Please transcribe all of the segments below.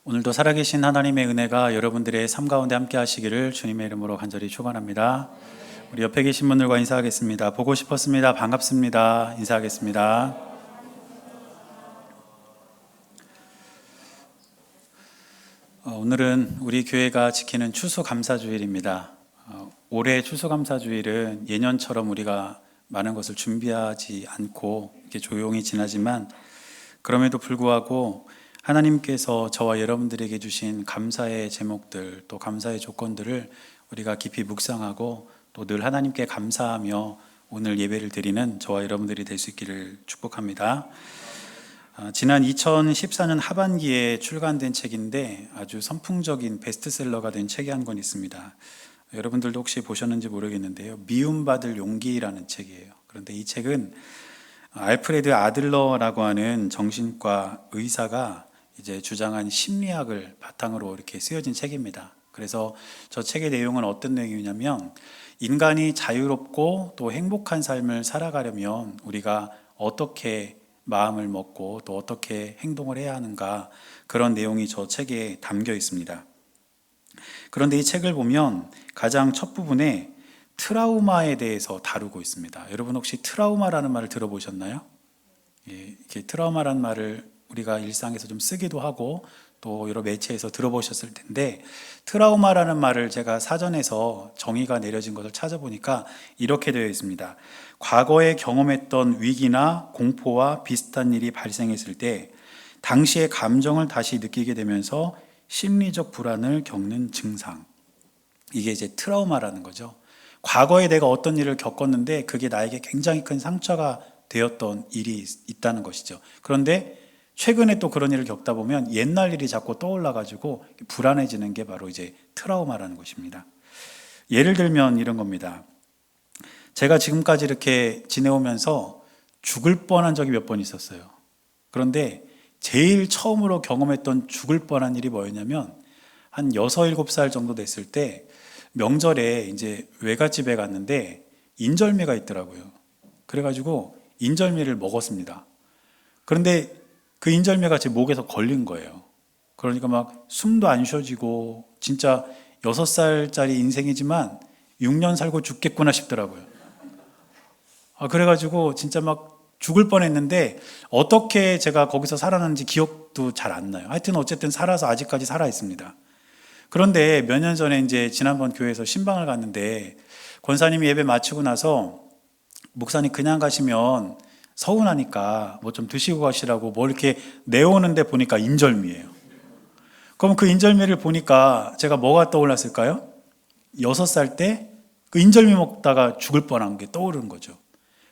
오늘도 살아계신 하나님의 은혜가 여러분들의 삶 가운데 함께 하시기를 주님의 이름으로 간절히 축원합니다. 우리 옆에 계신 분들과 인사하겠습니다. 보고 싶었습니다. 반갑습니다. 인사하겠습니다. 오늘은 우리 교회가 지키는 추수감사주일입니다. 올해 추수감사주일은 예년처럼 우리가 많은 것을 준비하지 않고 이렇게 조용히 지나지만 그럼에도 불구하고 하나님께서 저와 여러분들에게 주신 감사의 제목들 또 감사의 조건들을 우리가 깊이 묵상하고 또 늘 하나님께 감사하며 오늘 예배를 드리는 저와 여러분들이 될 수 있기를 축복합니다. 지난 2014년 하반기에 출간된 책인데 아주 선풍적인 베스트셀러가 된 책이 한 권 있습니다. 여러분들도 혹시 보셨는지 모르겠는데요. 미움받을 용기라는 책이에요. 그런데 이 책은 알프레드 아들러라고 하는 정신과 의사가 이제 주장한 심리학을 바탕으로 이렇게 쓰여진 책입니다. 그래서 저 책의 내용은 어떤 내용이냐면 인간이 자유롭고 또 행복한 삶을 살아가려면 우리가 어떻게 마음을 먹고 또 어떻게 행동을 해야 하는가, 그런 내용이 저 책에 담겨 있습니다. 그런데 이 책을 보면 가장 첫 부분에 트라우마에 대해서 다루고 있습니다. 여러분 혹시 트라우마라는 말을 들어보셨나요? 이렇게 트라우마라는 말을 우리가 일상에서 좀 쓰기도 하고 또 여러 매체에서 들어보셨을 텐데, 트라우마라는 말을 제가 사전에서 정의가 내려진 것을 찾아보니까 이렇게 되어 있습니다. 과거에 경험했던 위기나 공포와 비슷한 일이 발생했을 때 당시의 감정을 다시 느끼게 되면서 심리적 불안을 겪는 증상, 이게 이제 트라우마라는 거죠. 과거에 내가 어떤 일을 겪었는데 그게 나에게 굉장히 큰 상처가 되었던 일이 있다는 것이죠. 그런데 최근에 또 그런 일을 겪다 보면 옛날 일이 자꾸 떠올라가지고 불안해지는 게 바로 이제 트라우마라는 것입니다. 예를 들면 이런 겁니다. 제가 지금까지 이렇게 지내오면서 죽을 뻔한 적이 몇 번 있었어요. 그런데 제일 처음으로 경험했던 죽을 뻔한 일이 뭐였냐면 한 6, 7살 정도 됐을 때 명절에 이제 외갓집에 갔는데 인절미가 있더라고요. 그래가지고 인절미를 먹었습니다. 그런데 그 인절미가 제 목에서 걸린 거예요. 그러니까 막 숨도 안 쉬어지고 진짜 6살짜리 인생이지만 6년 살고 죽겠구나 싶더라고요. 그래가지고 진짜 막 죽을 뻔했는데 어떻게 제가 거기서 살아났는지 기억도 잘 안 나요. 하여튼 어쨌든 살아서 아직까지 살아 있습니다. 그런데 몇 년 전에 이제 지난번 교회에서 신방을 갔는데 권사님이 예배 마치고 나서 목사님 그냥 가시면 서운하니까 뭐 좀 드시고 가시라고 뭐 이렇게 내오는데 보니까 인절미예요. 그럼 그 인절미를 보니까 제가 뭐가 떠올랐을까요? 6살 때 그 인절미 먹다가 죽을 뻔한 게 떠오르는 거죠.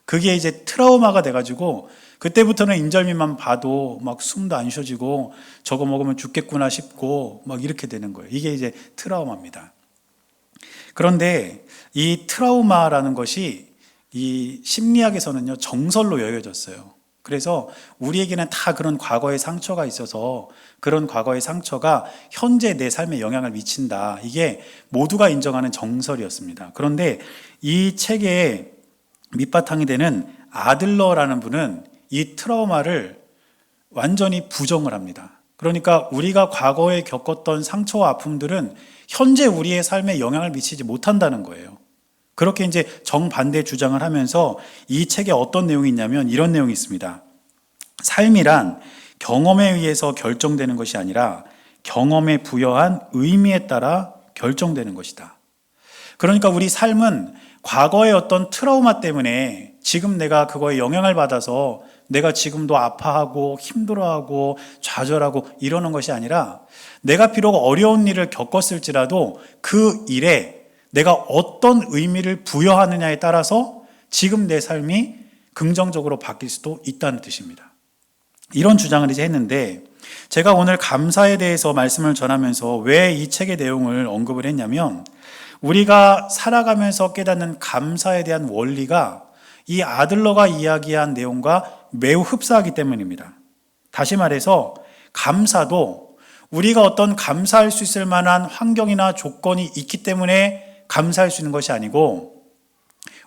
그게 이제 트라우마가 돼가지고 그때부터는 인절미만 봐도 막 숨도 안 쉬어지고 저거 먹으면 죽겠구나 싶고 막 이렇게 되는 거예요. 이게 이제 트라우마입니다. 그런데 이 트라우마라는 것이 이 심리학에서는요, 정설로 여겨졌어요. 그래서 우리에게는 다 그런 과거의 상처가 있어서 그런 과거의 상처가 현재 내 삶에 영향을 미친다. 이게 모두가 인정하는 정설이었습니다. 그런데 이 책의 밑바탕이 되는 아들러라는 분은 이 트라우마를 완전히 부정을 합니다. 그러니까 우리가 과거에 겪었던 상처와 아픔들은 현재 우리의 삶에 영향을 미치지 못한다는 거예요. 그렇게 이제 정반대 주장을 하면서 이 책에 어떤 내용이 있냐면 이런 내용이 있습니다. 삶이란 경험에 의해서 결정되는 것이 아니라 경험에 부여한 의미에 따라 결정되는 것이다. 그러니까 우리 삶은 과거의 어떤 트라우마 때문에 지금 내가 그거에 영향을 받아서 내가 지금도 아파하고 힘들어하고 좌절하고 이러는 것이 아니라 내가 비록 어려운 일을 겪었을지라도 그 일에 내가 어떤 의미를 부여하느냐에 따라서 지금 내 삶이 긍정적으로 바뀔 수도 있다는 뜻입니다. 이런 주장을 이제 했는데 제가 오늘 감사에 대해서 말씀을 전하면서 왜 이 책의 내용을 언급을 했냐면 우리가 살아가면서 깨닫는 감사에 대한 원리가 이 아들러가 이야기한 내용과 매우 흡사하기 때문입니다. 다시 말해서 감사도 우리가 어떤 감사할 수 있을 만한 환경이나 조건이 있기 때문에 감사할 수 있는 것이 아니고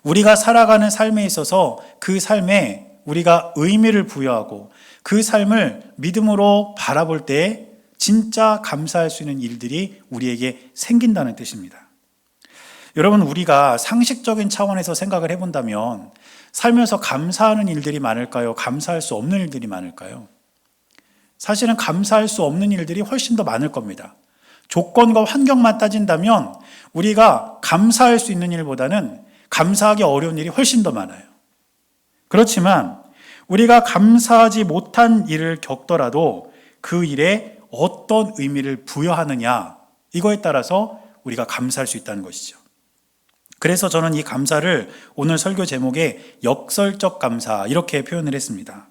우리가 살아가는 삶에 있어서 그 삶에 우리가 의미를 부여하고 그 삶을 믿음으로 바라볼 때 진짜 감사할 수 있는 일들이 우리에게 생긴다는 뜻입니다. 여러분, 우리가 상식적인 차원에서 생각을 해본다면 살면서 감사하는 일들이 많을까요? 감사할 수 없는 일들이 많을까요? 사실은 감사할 수 없는 일들이 훨씬 더 많을 겁니다. 조건과 환경만 따진다면 우리가 감사할 수 있는 일보다는 감사하기 어려운 일이 훨씬 더 많아요. 그렇지만 우리가 감사하지 못한 일을 겪더라도 그 일에 어떤 의미를 부여하느냐, 이거에 따라서 우리가 감사할 수 있다는 것이죠. 그래서 저는 이 감사를 오늘 설교 제목에 역설적 감사, 이렇게 표현을 했습니다.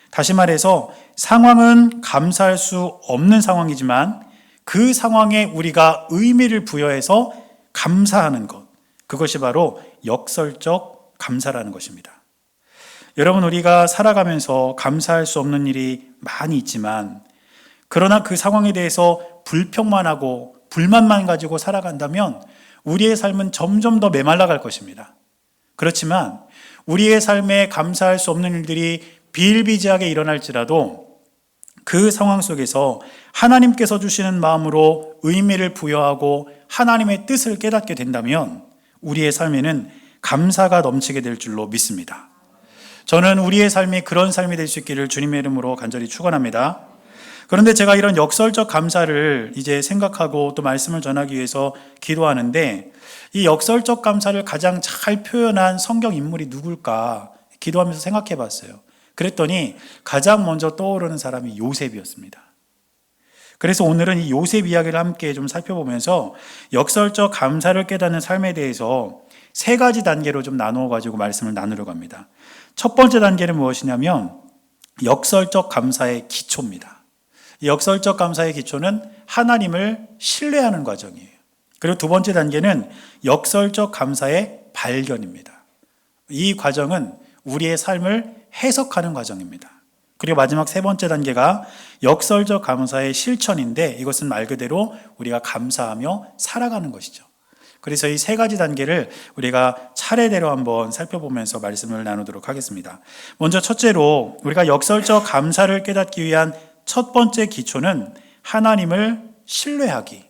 다시 말해서 상황은 감사할 수 없는 상황이지만 그 상황에 우리가 의미를 부여해서 감사하는 것, 그것이 바로 역설적 감사라는 것입니다. 여러분, 우리가 살아가면서 감사할 수 없는 일이 많이 있지만, 그러나 그 상황에 대해서 불평만 하고 불만만 가지고 살아간다면 우리의 삶은 점점 더 메말라갈 것입니다. 그렇지만 우리의 삶에 감사할 수 없는 일들이 비일비재하게 일어날지라도 그 상황 속에서 하나님께서 주시는 마음으로 의미를 부여하고 하나님의 뜻을 깨닫게 된다면 우리의 삶에는 감사가 넘치게 될 줄로 믿습니다. 저는 우리의 삶이 그런 삶이 될 수 있기를 주님의 이름으로 간절히 축원합니다. 그런데 제가 이런 역설적 감사를 이제 생각하고 또 말씀을 전하기 위해서 기도하는데, 이 역설적 감사를 가장 잘 표현한 성경 인물이 누굴까 기도하면서 생각해 봤어요. 그랬더니 가장 먼저 떠오르는 사람이 요셉이었습니다. 그래서 오늘은 이 요셉 이야기를 함께 좀 살펴보면서 역설적 감사를 깨닫는 삶에 대해서 세 가지 단계로 좀 나누어 가지고 말씀을 나누려고 합니다. 첫 번째 단계는 무엇이냐면 역설적 감사의 기초입니다. 이 역설적 감사의 기초는 하나님을 신뢰하는 과정이에요. 그리고 두 번째 단계는 역설적 감사의 발견입니다. 이 과정은 우리의 삶을 해석하는 과정입니다. 그리고 마지막 세 번째 단계가 역설적 감사의 실천인데, 이것은 말 그대로 우리가 감사하며 살아가는 것이죠. 그래서 이 세 가지 단계를 우리가 차례대로 한번 살펴보면서 말씀을 나누도록 하겠습니다. 먼저 첫째로 우리가 역설적 감사를 깨닫기 위한 첫 번째 기초는 하나님을 신뢰하기.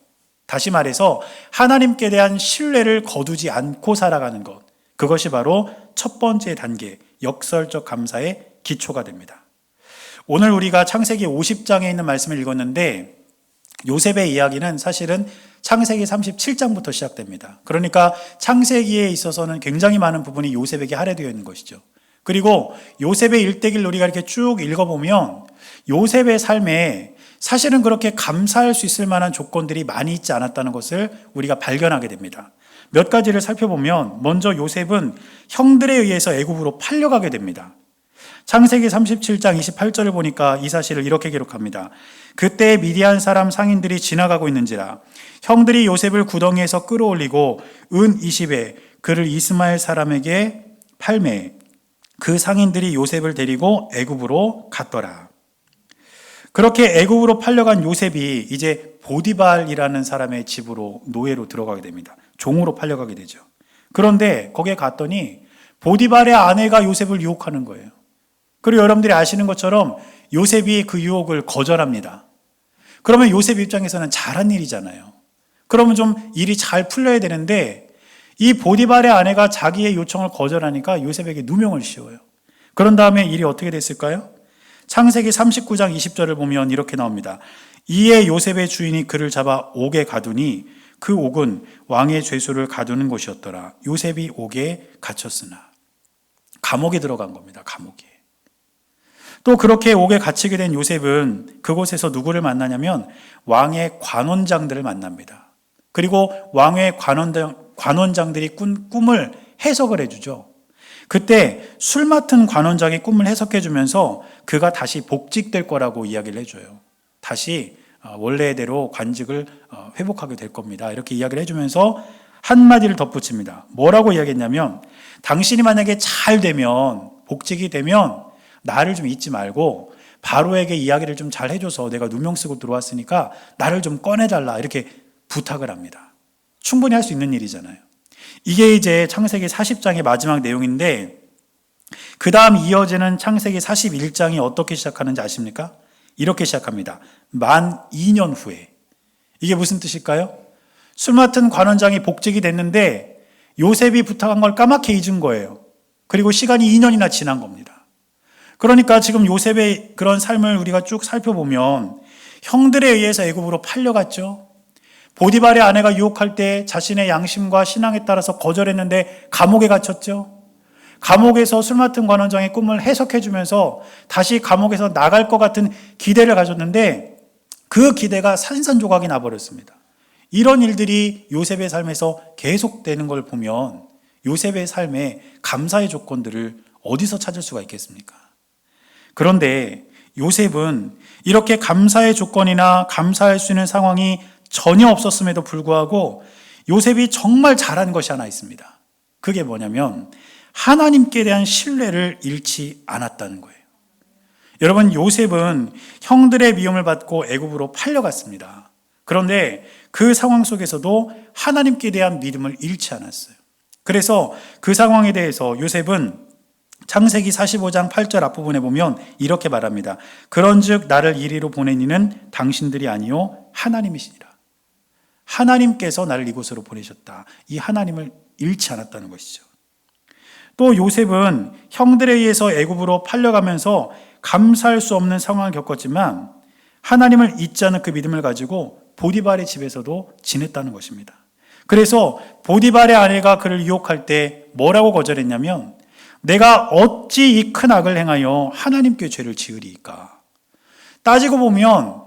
다시 말해서 하나님께 대한 신뢰를 거두지 않고 살아가는 것. 그것이 바로 첫 번째 단계, 역설적 감사의 기초가 됩니다. 오늘 우리가 창세기 50장에 있는 말씀을 읽었는데 요셉의 이야기는 사실은 창세기 37장부터 시작됩니다. 그러니까 창세기에 있어서는 굉장히 많은 부분이 요셉에게 할애되어 있는 것이죠. 그리고 요셉의 일대기를 우리가 이렇게 쭉 읽어보면 요셉의 삶에 사실은 그렇게 감사할 수 있을 만한 조건들이 많이 있지 않았다는 것을 우리가 발견하게 됩니다. 몇 가지를 살펴보면 먼저 요셉은 형들에 의해서 애굽으로 팔려가게 됩니다. 창세기 37장 28절을 보니까 이 사실을 이렇게 기록합니다. 그때 미디안 사람 상인들이 지나가고 있는지라 형들이 요셉을 구덩이에서 끌어올리고 은 20에 그를 이스마엘 사람에게 팔매 그 상인들이 요셉을 데리고 애굽으로 갔더라. 그렇게 애굽으로 팔려간 요셉이 이제 보디발이라는 사람의 집으로 노예로 들어가게 됩니다. 종으로 팔려가게 되죠. 그런데 거기에 갔더니 보디발의 아내가 요셉을 유혹하는 거예요. 그리고 여러분들이 아시는 것처럼 요셉이 그 유혹을 거절합니다. 그러면 요셉 입장에서는 잘한 일이잖아요. 그러면 좀 일이 잘 풀려야 되는데 이 보디발의 아내가 자기의 요청을 거절하니까 요셉에게 누명을 씌워요. 그런 다음에 일이 어떻게 됐을까요? 창세기 39장 20절을 보면 이렇게 나옵니다. 이에 요셉의 주인이 그를 잡아 옥에 가두니 그 옥은 왕의 죄수를 가두는 곳이었더라. 요셉이 옥에 갇혔으나. 감옥에 들어간 겁니다. 감옥에. 또 그렇게 옥에 갇히게 된 요셉은 그곳에서 누구를 만나냐면 왕의 관원장들을 만납니다. 그리고 왕의 관원장들이 꾼 꿈을 해석을 해주죠. 그때 술 맡은 관원장이 꿈을 해석해 주면서 그가 다시 복직될 거라고 이야기를 해줘요. 다시 원래대로 관직을 회복하게 될 겁니다. 이렇게 이야기를 해주면서 한마디를 덧붙입니다. 뭐라고 이야기했냐면 당신이 만약에 잘 되면, 복직이 되면 나를 좀 잊지 말고 바로에게 이야기를 좀 잘 해줘서 내가 누명 쓰고 들어왔으니까 나를 좀 꺼내달라, 이렇게 부탁을 합니다. 충분히 할 수 있는 일이잖아요. 이게 이제 창세기 40장의 마지막 내용인데 그 다음 이어지는 창세기 41장이 어떻게 시작하는지 아십니까? 이렇게 시작합니다. 만 2년 후에. 이게 무슨 뜻일까요? 술 맡은 관원장이 복직이 됐는데 요셉이 부탁한 걸 까맣게 잊은 거예요. 그리고 시간이 2년이나 지난 겁니다. 그러니까 지금 요셉의 그런 삶을 우리가 쭉 살펴보면 형들에 의해서 애굽으로 팔려갔죠. 보디발의 아내가 유혹할 때 자신의 양심과 신앙에 따라서 거절했는데 감옥에 갇혔죠. 감옥에서 술 맡은 관원장의 꿈을 해석해 주면서 다시 감옥에서 나갈 것 같은 기대를 가졌는데 그 기대가 산산조각이 나버렸습니다. 이런 일들이 요셉의 삶에서 계속되는 걸 보면 요셉의 삶에 감사의 조건들을 어디서 찾을 수가 있겠습니까? 그런데 요셉은 이렇게 감사의 조건이나 감사할 수 있는 상황이 전혀 없었음에도 불구하고 요셉이 정말 잘한 것이 하나 있습니다. 그게 뭐냐면 하나님께 대한 신뢰를 잃지 않았다는 거예요. 여러분, 요셉은 형들의 미움을 받고 애굽으로 팔려갔습니다. 그런데 그 상황 속에서도 하나님께 대한 믿음을 잃지 않았어요. 그래서 그 상황에 대해서 요셉은 창세기 45장 8절 앞부분에 보면 이렇게 말합니다. 그런즉 나를 이리로 보낸 이는 당신들이 아니요 하나님이시니라. 하나님께서 나를 이곳으로 보내셨다. 이 하나님을 잃지 않았다는 것이죠. 또 요셉은 형들에 의해서 애굽으로 팔려가면서 감사할 수 없는 상황을 겪었지만 하나님을 잊지 않은 그 믿음을 가지고 보디발의 집에서도 지냈다는 것입니다. 그래서 보디발의 아내가 그를 유혹할 때 뭐라고 거절했냐면 내가 어찌 이 큰 악을 행하여 하나님께 죄를 지으리이까. 따지고 보면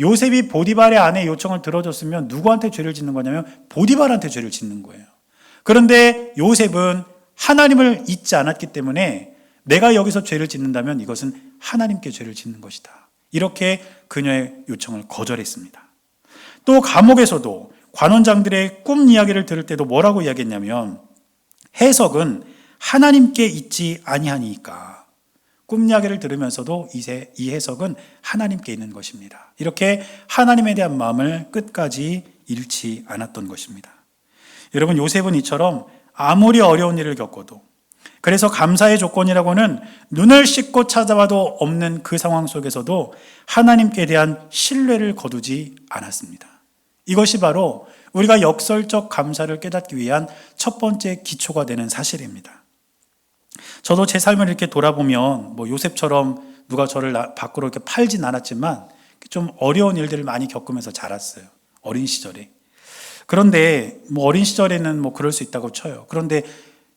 요셉이 보디발의 아내의 요청을 들어줬으면 누구한테 죄를 짓는 거냐면 보디발한테 죄를 짓는 거예요. 그런데 요셉은 하나님을 잊지 않았기 때문에 내가 여기서 죄를 짓는다면 이것은 하나님께 죄를 짓는 것이다. 이렇게 그녀의 요청을 거절했습니다. 또 감옥에서도 관원장들의 꿈 이야기를 들을 때도 뭐라고 이야기했냐면 해석은 하나님께 있지 아니하니까. 꿈 이야기를 들으면서도 이 해석은 하나님께 있는 것입니다. 이렇게 하나님에 대한 마음을 끝까지 잃지 않았던 것입니다. 여러분, 요셉은 이처럼 아무리 어려운 일을 겪어도 그래서 감사의 조건이라고는 눈을 씻고 찾아봐도 없는 그 상황 속에서도 하나님께 대한 신뢰를 거두지 않았습니다. 이것이 바로 우리가 역설적 감사를 깨닫기 위한 첫 번째 기초가 되는 사실입니다. 저도 제 삶을 이렇게 돌아보면 요셉처럼 누가 저를 밖으로 이렇게 팔진 않았지만 좀 어려운 일들을 많이 겪으면서 자랐어요. 어린 시절에. 그런데 어린 시절에는 그럴 수 있다고 쳐요. 그런데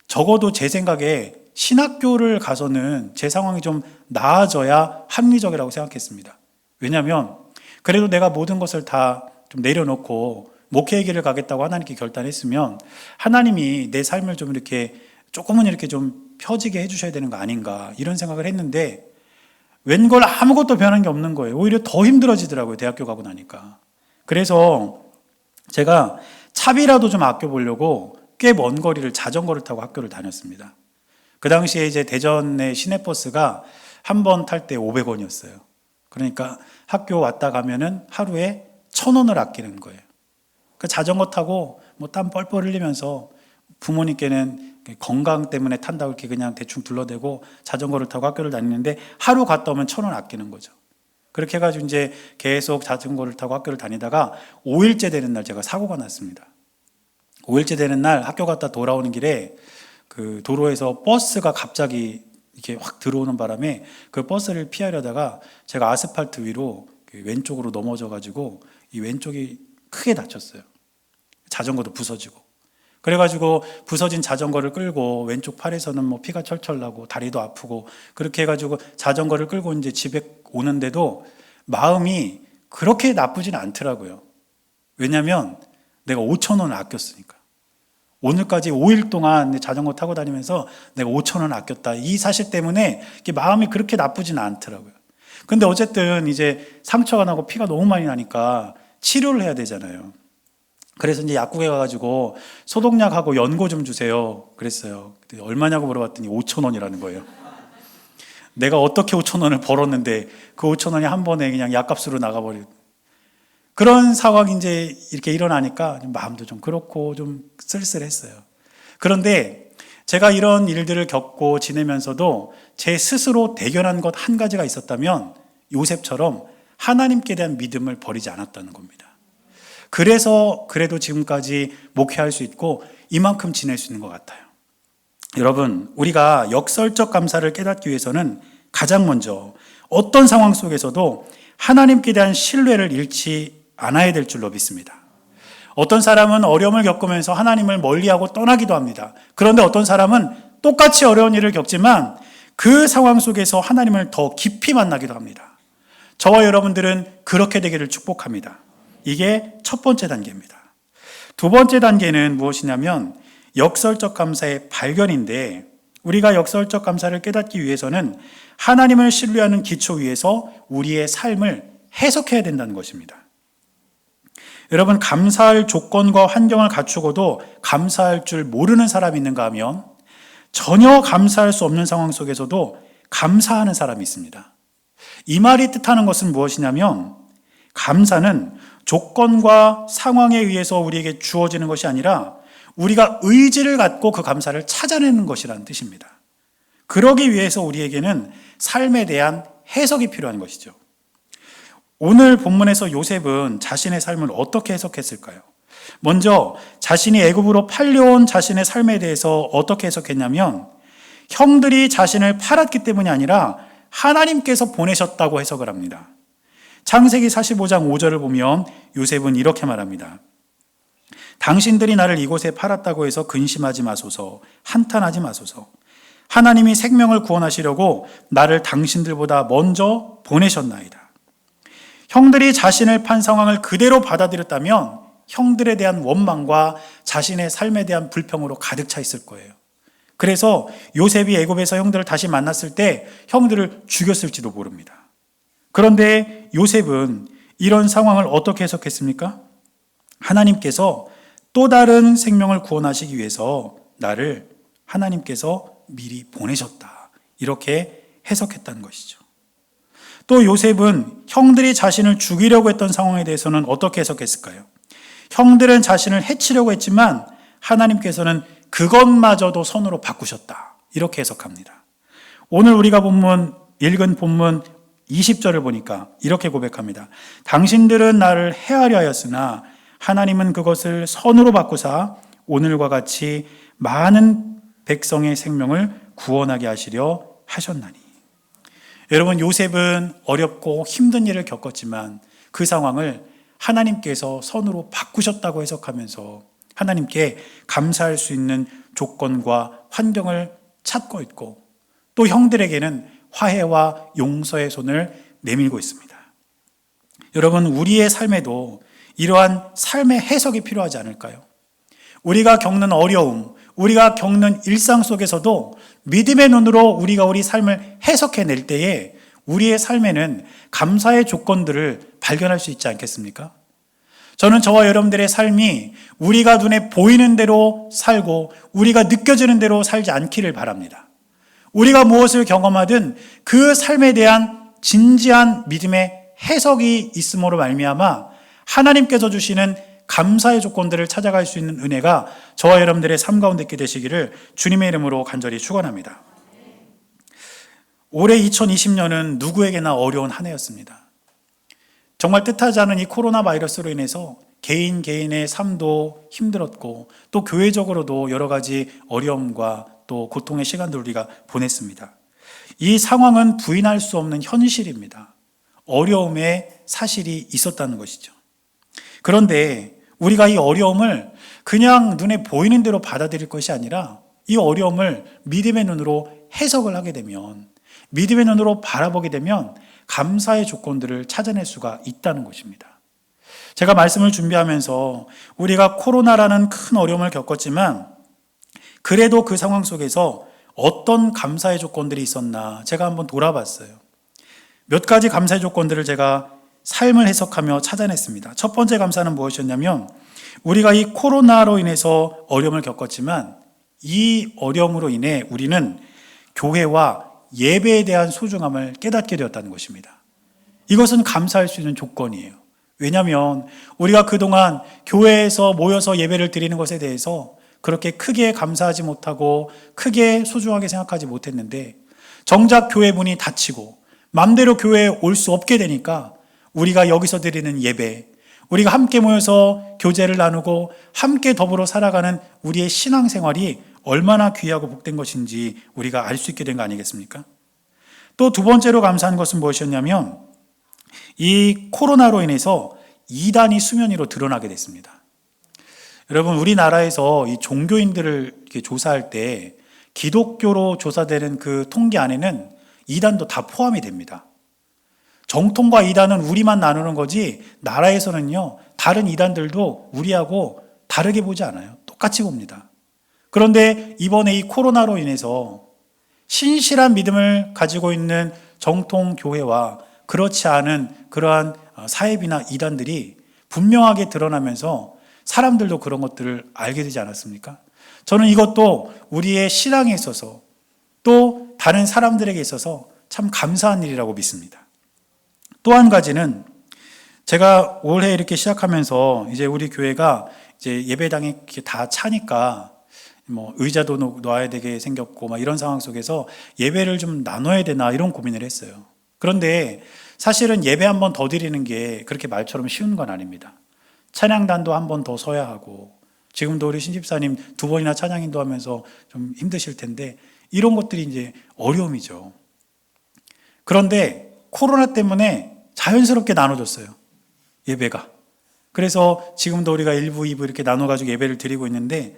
적어도 제 생각에 신학교를 가서는 제 상황이 좀 나아져야 합리적이라고 생각했습니다. 왜냐하면 그래도 내가 모든 것을 다 좀 내려놓고 목회의 길을 가겠다고 하나님께 결단했으면 하나님이 내 삶을 좀 이렇게 조금은 이렇게 좀 펴지게 해주셔야 되는 거 아닌가 이런 생각을 했는데 웬걸 아무것도 변한 게 없는 거예요. 오히려 더 힘들어지더라고요. 대학교 가고 나니까. 그래서 제가 차비라도 좀 아껴보려고 꽤 먼 거리를 자전거를 타고 학교를 다녔습니다. 그 당시에 이제 대전의 시내버스가 한 번 탈 때 500원이었어요. 그러니까 학교 왔다 가면은 하루에 1,000원을 아끼는 거예요. 그 자전거 타고 땀 뻘뻘 흘리면서 부모님께는 건강 때문에 탄다고 이렇게 그냥 대충 둘러대고 자전거를 타고 학교를 다니는데 하루 갔다 오면 1,000원 아끼는 거죠. 그렇게 해가지고 이제 계속 자전거를 타고 학교를 다니다가 5일째 되는 날 제가 사고가 났습니다. 5일째 되는 날 학교 갔다 돌아오는 길에 그 도로에서 버스가 갑자기 이렇게 확 들어오는 바람에 그 버스를 피하려다가 제가 아스팔트 위로 왼쪽으로 넘어져가지고 이 왼쪽이 크게 다쳤어요. 자전거도 부서지고. 그래가지고 부서진 자전거를 끌고 왼쪽 팔에서는 피가 철철 나고 다리도 아프고 그렇게 해가지고 자전거를 끌고 이제 집에 오는데도 마음이 그렇게 나쁘진 않더라고요. 왜냐하면 내가 5,000원을 아꼈으니까. 오늘까지 5일 동안 자전거 타고 다니면서 내가 5,000원 아꼈다. 이 사실 때문에 마음이 그렇게 나쁘진 않더라고요. 근데 어쨌든 이제 상처가 나고 피가 너무 많이 나니까 치료를 해야 되잖아요. 그래서 이제 약국에 가가지고 소독약하고 연고 좀 주세요. 그랬어요. 얼마냐고 물어봤더니 5,000원이라는 거예요. 내가 어떻게 5,000원을 벌었는데 그 5,000원이 한 번에 그냥 약값으로 나가버리고. 그런 상황이 이제 이렇게 일어나니까 마음도 좀 그렇고 좀 쓸쓸했어요. 그런데 제가 이런 일들을 겪고 지내면서도 제 스스로 대견한 것 한 가지가 있었다면 요셉처럼 하나님께 대한 믿음을 버리지 않았다는 겁니다. 그래서 그래도 지금까지 목회할 수 있고 이만큼 지낼 수 있는 것 같아요. 여러분, 우리가 역설적 감사를 깨닫기 위해서는 가장 먼저 어떤 상황 속에서도 하나님께 대한 신뢰를 잃지 않아야 될 줄로 믿습니다. 어떤 사람은 어려움을 겪으면서 하나님을 멀리하고 떠나기도 합니다. 그런데 어떤 사람은 똑같이 어려운 일을 겪지만 그 상황 속에서 하나님을 더 깊이 만나기도 합니다. 저와 여러분들은 그렇게 되기를 축복합니다. 이게 첫 번째 단계입니다. 두 번째 단계는 무엇이냐면 역설적 감사의 발견인데, 우리가 역설적 감사를 깨닫기 위해서는 하나님을 신뢰하는 기초 위에서 우리의 삶을 해석해야 된다는 것입니다. 여러분, 감사할 조건과 환경을 갖추고도 감사할 줄 모르는 사람이 있는가 하면 전혀 감사할 수 없는 상황 속에서도 감사하는 사람이 있습니다. 이 말이 뜻하는 것은 무엇이냐면 감사는 조건과 상황에 의해서 우리에게 주어지는 것이 아니라 우리가 의지를 갖고 그 감사를 찾아내는 것이라는 뜻입니다. 그러기 위해서 우리에게는 삶에 대한 해석이 필요한 것이죠. 오늘 본문에서 요셉은 자신의 삶을 어떻게 해석했을까요? 먼저 자신이 애굽으로 팔려온 자신의 삶에 대해서 어떻게 해석했냐면 형들이 자신을 팔았기 때문이 아니라 하나님께서 보내셨다고 해석을 합니다. 창세기 45장 5절을 보면 요셉은 이렇게 말합니다. 당신들이 나를 이곳에 팔았다고 해서 근심하지 마소서, 한탄하지 마소서. 하나님이 생명을 구원하시려고 나를 당신들보다 먼저 보내셨나이다. 형들이 자신을 판 상황을 그대로 받아들였다면 형들에 대한 원망과 자신의 삶에 대한 불평으로 가득 차 있을 거예요. 그래서 요셉이 애굽에서 형들을 다시 만났을 때 형들을 죽였을지도 모릅니다. 그런데 요셉은 이런 상황을 어떻게 해석했습니까? 하나님께서 또 다른 생명을 구원하시기 위해서 나를 하나님께서 미리 보내셨다. 이렇게 해석했다는 것이죠. 또 요셉은 형들이 자신을 죽이려고 했던 상황에 대해서는 어떻게 해석했을까요? 형들은 자신을 해치려고 했지만 하나님께서는 그것마저도 선으로 바꾸셨다. 이렇게 해석합니다. 오늘 우리가 읽은 본문 20절을 보니까 이렇게 고백합니다. 당신들은 나를 해하려 하였으나 하나님은 그것을 선으로 바꾸사 오늘과 같이 많은 백성의 생명을 구원하게 하시려 하셨나니. 여러분, 요셉은 어렵고 힘든 일을 겪었지만 그 상황을 하나님께서 선으로 바꾸셨다고 해석하면서 하나님께 감사할 수 있는 조건과 환경을 찾고 있고 또 형들에게는 화해와 용서의 손을 내밀고 있습니다. 여러분, 우리의 삶에도 이러한 삶의 해석이 필요하지 않을까요? 우리가 겪는 어려움, 우리가 겪는 일상 속에서도 믿음의 눈으로 우리가 우리 삶을 해석해낼 때에 우리의 삶에는 감사의 조건들을 발견할 수 있지 않겠습니까? 저는 저와 여러분들의 삶이 우리가 눈에 보이는 대로 살고 우리가 느껴지는 대로 살지 않기를 바랍니다. 우리가 무엇을 경험하든 그 삶에 대한 진지한 믿음의 해석이 있음으로 말미암아 하나님께서 주시는 감사의 조건들을 찾아갈 수 있는 은혜가 저와 여러분들의 삶 가운데 있게 되시기를 주님의 이름으로 간절히 축원합니다. 올해 2020년은 누구에게나 어려운 한 해였습니다. 정말 뜻하지 않은 이 코로나 바이러스로 인해서 개인의 삶도 힘들었고 또 교회적으로도 여러 가지 어려움과 또 고통의 시간들을 우리가 보냈습니다. 이 상황은 부인할 수 없는 현실입니다. 어려움의 사실이 있었다는 것이죠. 그런데 우리가 이 어려움을 그냥 눈에 보이는 대로 받아들일 것이 아니라 이 어려움을 믿음의 눈으로 해석을 하게 되면, 믿음의 눈으로 바라보게 되면 감사의 조건들을 찾아낼 수가 있다는 것입니다. 제가 말씀을 준비하면서 우리가 코로나라는 큰 어려움을 겪었지만 그래도 그 상황 속에서 어떤 감사의 조건들이 있었나 제가 한번 돌아봤어요. 몇 가지 감사의 조건들을 제가 삶을 해석하며 찾아냈습니다. 첫 번째 감사는 무엇이었냐면 우리가 이 코로나로 인해서 어려움을 겪었지만 이 어려움으로 인해 우리는 교회와 예배에 대한 소중함을 깨닫게 되었다는 것입니다. 이것은 감사할 수 있는 조건이에요. 왜냐하면 우리가 그동안 교회에서 모여서 예배를 드리는 것에 대해서 그렇게 크게 감사하지 못하고 크게 소중하게 생각하지 못했는데 정작 교회 문이 닫히고 맘대로 교회에 올 수 없게 되니까 우리가 여기서 드리는 예배, 우리가 함께 모여서 교제를 나누고 함께 더불어 살아가는 우리의 신앙생활이 얼마나 귀하고 복된 것인지 우리가 알 수 있게 된 거 아니겠습니까? 또 두 번째로 감사한 것은 무엇이었냐면 이 코로나로 인해서 이단이 수면 위로 드러나게 됐습니다. 여러분, 우리나라에서 이 종교인들을 이렇게 조사할 때 기독교로 조사되는 그 통계 안에는 이단도 다 포함이 됩니다. 정통과 이단은 우리만 나누는 거지 나라에서는요 다른 이단들도 우리하고 다르게 보지 않아요. 똑같이 봅니다. 그런데 이번에 이 코로나로 인해서 신실한 믿음을 가지고 있는 정통 교회와 그렇지 않은 그러한 사회비나 이단들이 분명하게 드러나면서 사람들도 그런 것들을 알게 되지 않았습니까? 저는 이것도 우리의 신앙에 있어서 또 다른 사람들에게 있어서 참 감사한 일이라고 믿습니다. 또 한 가지는 제가 올해 이렇게 시작하면서 이제 우리 교회가 이제 예배당이 이렇게 다 차니까 뭐 의자도 놓아야 되게 생겼고 막 이런 상황 속에서 예배를 좀 나눠야 되나 이런 고민을 했어요. 그런데 사실은 예배 한 번 더 드리는 게 그렇게 말처럼 쉬운 건 아닙니다. 찬양단도 한 번 더 서야 하고 지금도 우리 신집사님 2번이나 찬양 인도하면서 좀 힘드실 텐데 이런 것들이 이제 어려움이죠. 그런데 코로나 때문에 자연스럽게 나눠졌어요. 예배가. 그래서 지금도 우리가 1부, 2부 이렇게 나눠가지고 예배를 드리고 있는데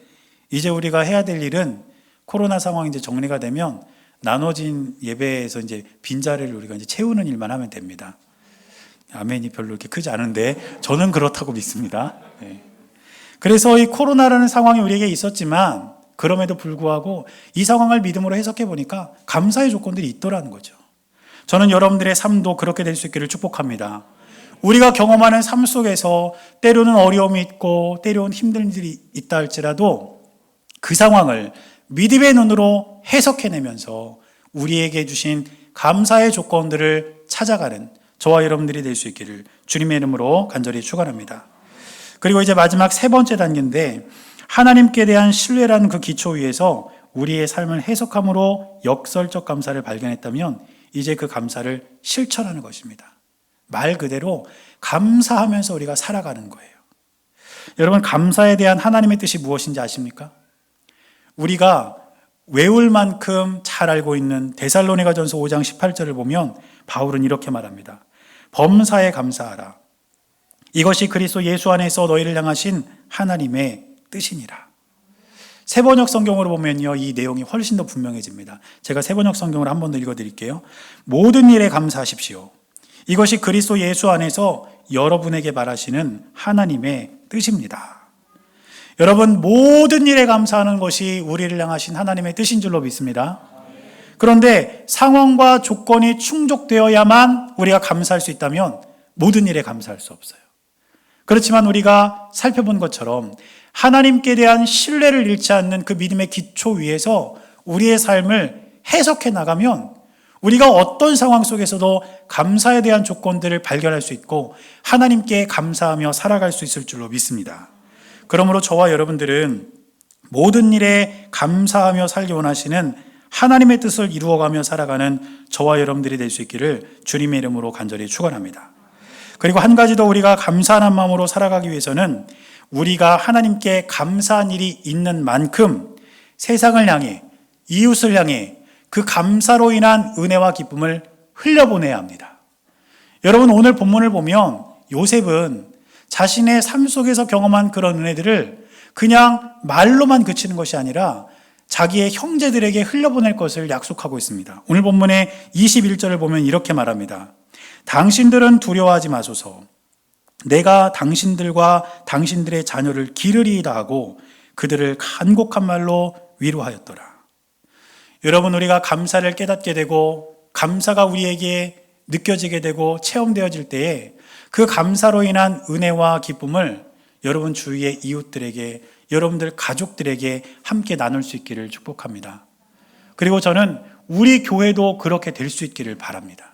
이제 우리가 해야 될 일은 코로나 상황이 이제 정리가 되면 나눠진 예배에서 이제 빈자리를 우리가 이제 채우는 일만 하면 됩니다. 아멘이 별로 이렇게 크지 않은데 저는 그렇다고 믿습니다. 네. 그래서 이 코로나라는 상황이 우리에게 있었지만 그럼에도 불구하고 이 상황을 믿음으로 해석해 보니까 감사의 조건들이 있더라는 거죠. 저는 여러분들의 삶도 그렇게 될 수 있기를 축복합니다. 우리가 경험하는 삶 속에서 때로는 어려움이 있고 때로는 힘든 일이 있다 할지라도 그 상황을 믿음의 눈으로 해석해내면서 우리에게 주신 감사의 조건들을 찾아가는 저와 여러분들이 될 수 있기를 주님의 이름으로 간절히 축원합니다. 그리고 이제 마지막 세 번째 단계인데 하나님께 대한 신뢰라는 그 기초 위에서 우리의 삶을 해석함으로 역설적 감사를 발견했다면 이제 그 감사를 실천하는 것입니다. 말 그대로 감사하면서 우리가 살아가는 거예요. 여러분, 감사에 대한 하나님의 뜻이 무엇인지 아십니까? 우리가 외울 만큼 잘 알고 있는 데살로니가전서 5장 18절을 보면 바울은 이렇게 말합니다. 범사에 감사하라. 이것이 그리스도 예수 안에서 너희를 향하신 하나님의 뜻이니라. 세번역 성경으로 보면요, 이 내용이 훨씬 더 분명해집니다. 제가 세번역 성경을 한 번 더 읽어드릴게요. 모든 일에 감사하십시오. 이것이 그리스도 예수 안에서 여러분에게 바라시는 하나님의 뜻입니다. 여러분, 모든 일에 감사하는 것이 우리를 향하신 하나님의 뜻인 줄로 믿습니다. 그런데 상황과 조건이 충족되어야만 우리가 감사할 수 있다면 모든 일에 감사할 수 없어요. 그렇지만 우리가 살펴본 것처럼 하나님께 대한 신뢰를 잃지 않는 그 믿음의 기초 위에서 우리의 삶을 해석해 나가면 우리가 어떤 상황 속에서도 감사에 대한 조건들을 발견할 수 있고 하나님께 감사하며 살아갈 수 있을 줄로 믿습니다. 그러므로 저와 여러분들은 모든 일에 감사하며 살기 원하시는 하나님의 뜻을 이루어가며 살아가는 저와 여러분들이 될 수 있기를 주님의 이름으로 간절히 축원합니다. 그리고 한 가지 더 우리가 감사한 마음으로 살아가기 위해서는 우리가 하나님께 감사한 일이 있는 만큼 세상을 향해, 이웃을 향해 그 감사로 인한 은혜와 기쁨을 흘려보내야 합니다. 여러분, 오늘 본문을 보면 요셉은 자신의 삶 속에서 경험한 그런 은혜들을 그냥 말로만 그치는 것이 아니라 자기의 형제들에게 흘려보낼 것을 약속하고 있습니다. 오늘 본문의 21절을 보면 이렇게 말합니다. 당신들은 두려워하지 마소서. 내가 당신들과 당신들의 자녀를 기르리이다 하고 그들을 간곡한 말로 위로하였더라. 여러분, 우리가 감사를 깨닫게 되고 감사가 우리에게 느껴지게 되고 체험되어질 때에 그 감사로 인한 은혜와 기쁨을 여러분 주위의 이웃들에게, 여러분들 가족들에게 함께 나눌 수 있기를 축복합니다. 그리고 저는 우리 교회도 그렇게 될 수 있기를 바랍니다.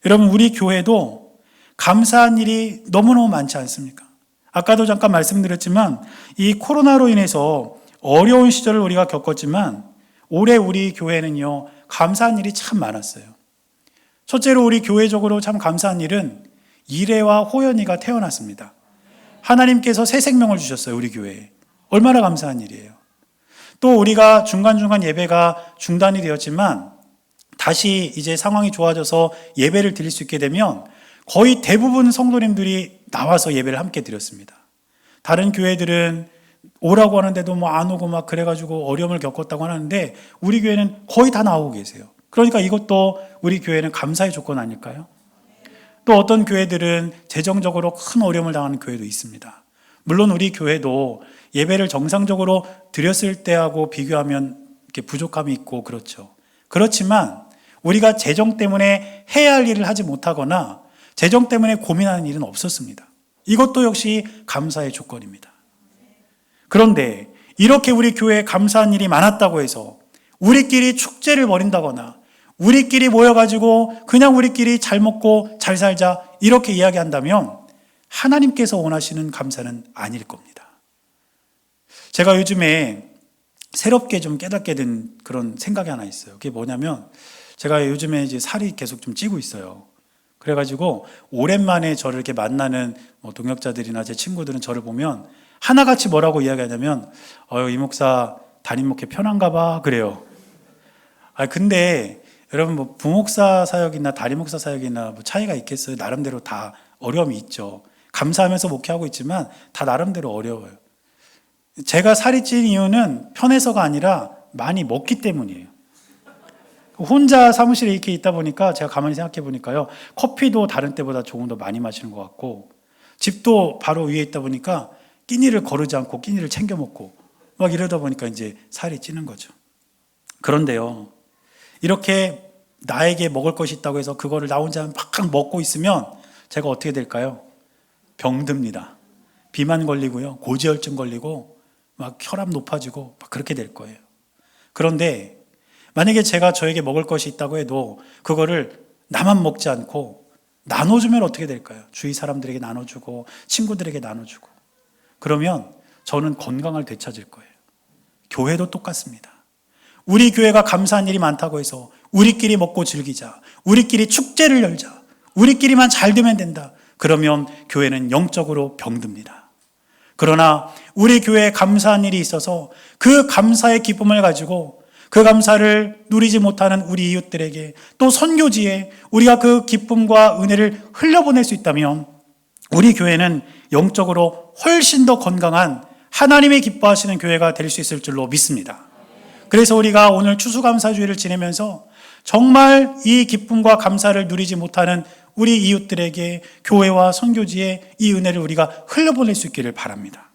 여러분, 우리 교회도 감사한 일이 너무너무 많지 않습니까? 아까도 잠깐 말씀드렸지만 이 코로나로 인해서 어려운 시절을 우리가 겪었지만 올해 우리 교회는요, 감사한 일이 참 많았어요. 첫째로 우리 교회적으로 참 감사한 일은 이래와 호연이가 태어났습니다. 하나님께서 새 생명을 주셨어요, 우리 교회에. 얼마나 감사한 일이에요. 또 우리가 중간중간 예배가 중단이 되었지만 다시 이제 상황이 좋아져서 예배를 드릴 수 있게 되면 거의 대부분 성도님들이 나와서 예배를 함께 드렸습니다. 다른 교회들은 오라고 하는데도 뭐 안 오고 막 그래가지고 어려움을 겪었다고 하는데 우리 교회는 거의 다 나오고 계세요. 그러니까 이것도 우리 교회는 감사의 조건 아닐까요? 또 어떤 교회들은 재정적으로 큰 어려움을 당하는 교회도 있습니다. 물론 우리 교회도 예배를 정상적으로 드렸을 때하고 비교하면 이렇게 부족함이 있고 그렇죠. 그렇지만 우리가 재정 때문에 해야 할 일을 하지 못하거나 재정 때문에 고민하는 일은 없었습니다. 이것도 역시 감사의 조건입니다. 그런데 이렇게 우리 교회에 감사한 일이 많았다고 해서 우리끼리 축제를 벌인다거나 우리끼리 모여가지고 그냥 우리끼리 잘 먹고 잘 살자 이렇게 이야기한다면 하나님께서 원하시는 감사는 아닐 겁니다. 제가 요즘에 새롭게 좀 깨닫게 된 그런 생각이 하나 있어요. 그게 뭐냐면 제가 요즘에 이제 살이 계속 좀 찌고 있어요. 그래가지고 오랜만에 저를 이렇게 만나는 동역자들이나 제 친구들은 저를 보면 하나같이 뭐라고 이야기하냐면 이 목사 담임 목회 편한가 봐 그래요. 근데 여러분 뭐 부목사 사역이나 담임 목사 사역이나 뭐 차이가 있겠어요. 나름대로 다 어려움이 있죠. 감사하면서 목회하고 있지만 다 나름대로 어려워요. 제가 살이 찐 이유는 편해서가 아니라 많이 먹기 때문이에요. 혼자 사무실에 이렇게 있다 보니까 제가 가만히 생각해 보니까요. 커피도 다른 때보다 조금 더 많이 마시는 것 같고 집도 바로 위에 있다 보니까 끼니를 거르지 않고 끼니를 챙겨 먹고 막 이러다 보니까 이제 살이 찌는 거죠. 그런데요. 이렇게 나에게 먹을 것이 있다고 해서 그거를 나 혼자 막 먹고 있으면 제가 어떻게 될까요? 병듭니다. 비만 걸리고요. 고지혈증 걸리고 막 혈압 높아지고 막 그렇게 될 거예요. 그런데 만약에 제가 저에게 먹을 것이 있다고 해도 그거를 나만 먹지 않고 나눠주면 어떻게 될까요? 주위 사람들에게 나눠주고 친구들에게 나눠주고 그러면 저는 건강을 되찾을 거예요. 교회도 똑같습니다. 우리 교회가 감사한 일이 많다고 해서 우리끼리 먹고 즐기자, 우리끼리 축제를 열자, 우리끼리만 잘 되면 된다. 그러면 교회는 영적으로 병듭니다. 그러나 우리 교회에 감사한 일이 있어서 그 감사의 기쁨을 가지고 그 감사를 누리지 못하는 우리 이웃들에게 또 선교지에 우리가 그 기쁨과 은혜를 흘려보낼 수 있다면 우리 교회는 영적으로 훨씬 더 건강한 하나님이 기뻐하시는 교회가 될 수 있을 줄로 믿습니다. 그래서 우리가 오늘 추수감사주의를 지내면서 정말 이 기쁨과 감사를 누리지 못하는 우리 이웃들에게 교회와 선교지에 이 은혜를 우리가 흘려보낼 수 있기를 바랍니다.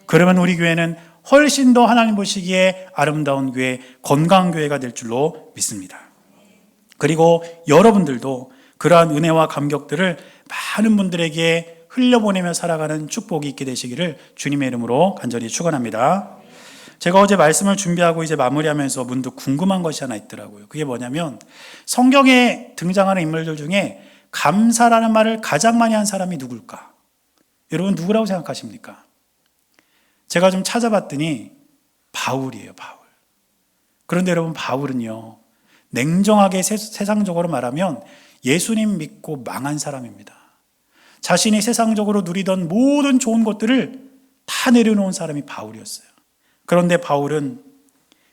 그러면 우리 교회는 훨씬 더 하나님 보시기에 아름다운 교회, 건강한 교회가 될 줄로 믿습니다. 그리고 여러분들도 그러한 은혜와 감격들을 많은 분들에게 흘려보내며 살아가는 축복이 있게 되시기를 주님의 이름으로 간절히 축원합니다. 제가 어제 말씀을 준비하고 이제 마무리하면서 문득 궁금한 것이 하나 있더라고요. 그게 뭐냐면 성경에 등장하는 인물들 중에 감사라는 말을 가장 많이 한 사람이 누굴까? 여러분 누구라고 생각하십니까? 제가 좀 찾아봤더니 바울이에요, 바울. 그런데 여러분 바울은요, 냉정하게 세상적으로 말하면 예수님 믿고 망한 사람입니다. 자신이 세상적으로 누리던 모든 좋은 것들을 다 내려놓은 사람이 바울이었어요. 그런데 바울은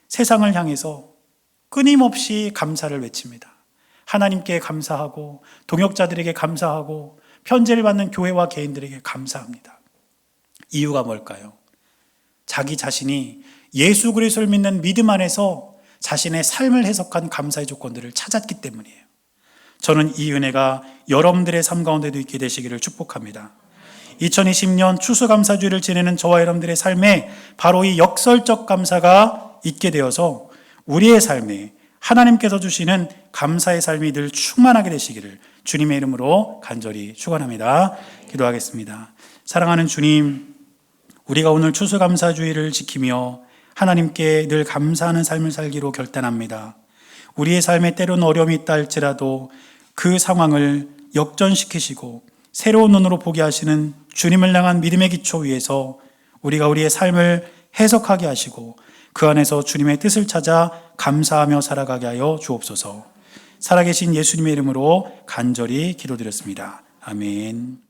세상을 향해서 끊임없이 감사를 외칩니다. 하나님께 감사하고 동역자들에게 감사하고 편지를 받는 교회와 개인들에게 감사합니다. 이유가 뭘까요? 자기 자신이 예수 그리스도를 믿는 믿음 안에서 자신의 삶을 해석한 감사의 조건들을 찾았기 때문이에요. 저는 이 은혜가 여러분들의 삶 가운데도 있게 되시기를 축복합니다. 2020년 추수감사주의를 지내는 저와 여러분들의 삶에 바로 이 역설적 감사가 있게 되어서 우리의 삶에 하나님께서 주시는 감사의 삶이 늘 충만하게 되시기를 주님의 이름으로 간절히 축원합니다. 기도하겠습니다. 사랑하는 주님, 우리가 오늘 추수감사주의를 지키며 하나님께 늘 감사하는 삶을 살기로 결단합니다. 우리의 삶에 때론 어려움이 있다 할지라도 그 상황을 역전시키시고 새로운 눈으로 보게 하시는 주님을 향한 믿음의 기초 위에서 우리가 우리의 삶을 해석하게 하시고 그 안에서 주님의 뜻을 찾아 감사하며 살아가게 하여 주옵소서. 살아계신 예수님의 이름으로 간절히 기도드렸습니다. 아멘.